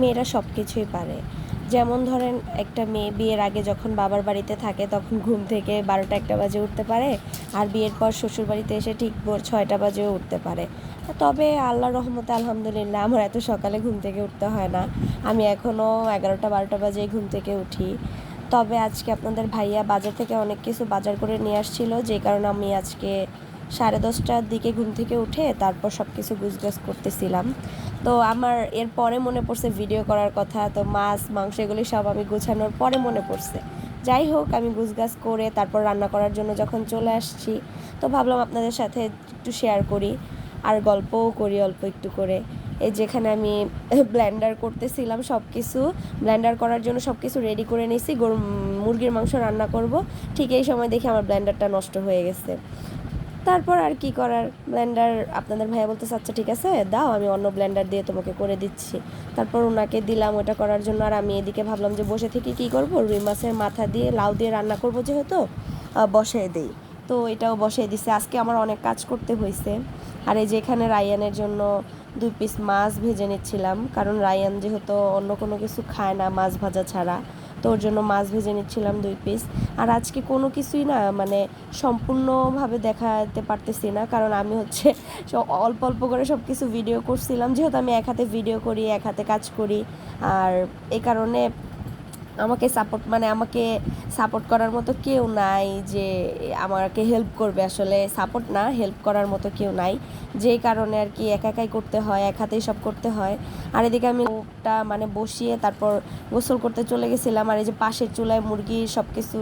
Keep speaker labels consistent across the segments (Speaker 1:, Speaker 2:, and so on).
Speaker 1: মেয়েরা সব কিছুই পারে। যেমন ধরেন একটা মেয়ে বিয়ের আগে যখন বাবার বাড়িতে থাকে তখন ঘুম থেকে 12টা 1টা বাজে উঠতে পারে, আর বিয়ের পর শ্বশুরবাড়িতে এসে ঠিক ভোর 6টা বাজেও উঠতে পারে। তবে আল্লাহর রহমতে আলহামদুলিল্লাহ আমার এত সকালে ঘুম থেকে উঠতে হয় না। আমি এখনও 11টা 12টা বাজেই ঘুম থেকে উঠি। তবে আজকে আপনাদের ভাইয়া বাজার থেকে অনেক কিছু বাজার করে নিয়ে আসছিল, যে কারণে আমি আজকে 10:30টার দিকে ঘুম থেকে উঠে তারপর সব কিছু গুছগাছ করতেছিলাম। তো আমার এরপরে মনে পড়ছে ভিডিও করার কথা, তো মাছ মাংস এগুলি সব আমি গোছানোর পরে মনে পড়ছে। যাই হোক, আমি গুছগাছ করে তারপর রান্না করার জন্য যখন চলে আসছি, তো ভাবলাম আপনাদের সাথে একটু শেয়ার করি আর গল্পও করি অল্প একটু করে। এই যেখানে আমি ব্লেন্ডার করতেছিলাম সব কিছু, ব্লেন্ডার করার জন্য সব কিছু রেডি করে নিয়েছি, মুরগির মাংস রান্না করব। ঠিক এই সময় দেখি আমার ব্লেন্ডারটা নষ্ট হয়ে গেছে। তারপর আর কি করার, ব্লেন্ডার আপনাদের ভাইয়া বলতেছে আচ্ছা ঠিক আছে দাও, আমি অন্য ব্লেন্ডার দিয়ে তোমাকে করে দিচ্ছি। তারপর ওনাকে দিলাম ওটা করার জন্য, আর আমি এদিকে ভাবলাম যে বসে থেকে কি করব, রুই মাছের মাথা দিয়ে লাউ দিয়ে রান্না করব যেহেতু, বসিয়ে দিই। তো এটাও বসিয়ে দিছে। আজকে আমার অনেক কাজ করতে হয়েছে। আর এই যে এখানে রায়ানের জন্য 2 পিস মাছ ভেজে নিচ্ছিলাম, কারণ রায়ান যেহেতু অন্য কোনো কিছু খায় না মাছ ভাজা ছাড়া, তো ওর জন্য মাছ ভেজে নিচ্ছিলাম 2 পিস। আর আজকে কোনো কিছুই না মানে সম্পূর্ণভাবে দেখাতে পারতেছি না, কারণ আমি হচ্ছে অল্প অল্প করে সব কিছু ভিডিও করছিলাম, যেহেতু আমি এক হাতে ভিডিও করি এক হাতে কাজ করি। আর এই কারণে আমাকে সাপোর্ট করার মতো কেউ নাই, যে আমাকে হেল্প করবে, আসলে সাপোর্ট না, হেল্প করার মতো কেউ নাই, যেই কারণে আর কি একা একাই করতে হয়, এক হাতেই সব করতে হয়। আর এদিকে আমি ওটা মানে বসিয়ে তারপর গোসল করতে চলে গেছিলাম। আর এই যে পাশের চুলায় মুরগি সব কিছু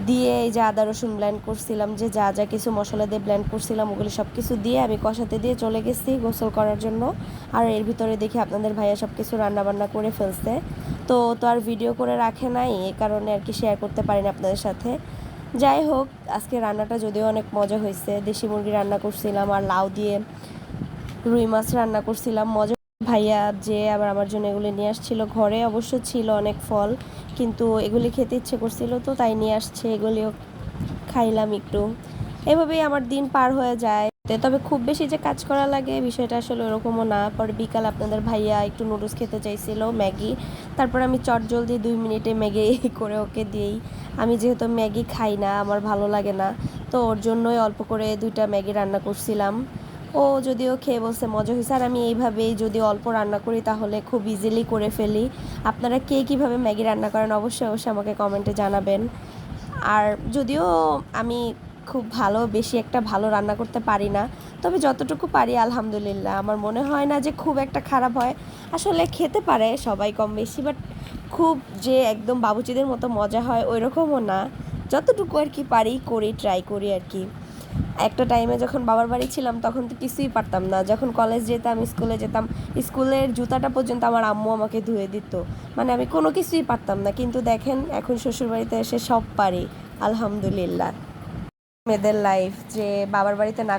Speaker 1: দিয়ে এই যে আদা রসুন ব্লেন্ড করছিলাম, যে যা যা কিছু মশলা দিয়ে ব্লেন্ড করছিলাম ওগুলি সব কিছু দিয়ে আমি কষাতে দিয়ে চলে গেছি গোসল করার জন্য। আর এর ভিতরে দেখি আপনাদের ভাইয়া সব কিছু রান্নাবান্না করে ফেলছে। তো আর ভিডিও করে রাখে নাই, এই কারণে আর কি শেয়ার করতে পারিনি আপনাদের সাথে। যাই হোক, আজকে রান্নাটা যদিও অনেক মজা হয়েছে, দেশি মুরগি রান্না করছিলাম আর লাউ দিয়ে রুই মাছ রান্না করছিলাম, মজা। ভাইয়া যে আবার আমার জন্য এগুলি নিয়ে আসছিল, ঘরে অবশ্য ছিল অনেক ফল, কিন্তু এগুলি খেতে ইচ্ছে করছিল তো তাই নিয়ে আসছে, এগুলিও খাইলাম একটু। এভাবেই আমার দিন পার হয়ে যায়। তবে খুব বেশি যে কাজ করা লাগে বিষয়টা আসলে ওরকমও না। পরে বিকাল আপনাদের ভাইয়া একটু নুডলস খেতে চাইছিল, ম্যাগি। তারপর আমি চটজলদি 2 মিনিটে ম্যাগি করে ওকে দিই। আমি যেহেতু ম্যাগি খাই না, আমার ভালো লাগে না, তো ওর জন্যই অল্প করে 2টা ম্যাগি রান্না করছিলাম। ও যদিও খেয়ে বলছে মজা হয়েছে। আর আমি এইভাবেই যদি অল্প রান্না করি তাহলে খুব ইজিলি করে ফেলি। আপনারা কে কীভাবে ম্যাগি রান্না করেন অবশ্যই অবশ্যই আমাকে কমেন্টে জানাবেন। আর যদিও আমি খুব বেশি একটা ভালো রান্না করতে পারি না, তবে যতটুকু পারি আলহামদুলিল্লাহ। আমার মনে হয় না যে খুব একটা খারাপ হয়। আসলে খেতে পারে সবাই কম বেশি, বাট খুব যে একদম বাবুচিদের মতো মজা হয় ওই রকমও না। যতটুকু আর কি পারি করি, ট্রাই করি আর কি। একটা টাইমে যখন বাবার বাড়ি ছিলাম তখন তো কিছুই পারতাম না, যখন কলেজ যেতাম স্কুলে যেতাম, স্কুলের জুতাটা পর্যন্ত আমার আম্মু আমাকে ধুয়ে দিত, মানে আমি কোনো কিছুই পারতাম না। কিন্তু দেখেন এখন শ্বশুরবাড়িতে এসে সব পারি আলহামদুলিল্লাহ। মেয়েদের লাইফ যে বাবার বাড়িতে না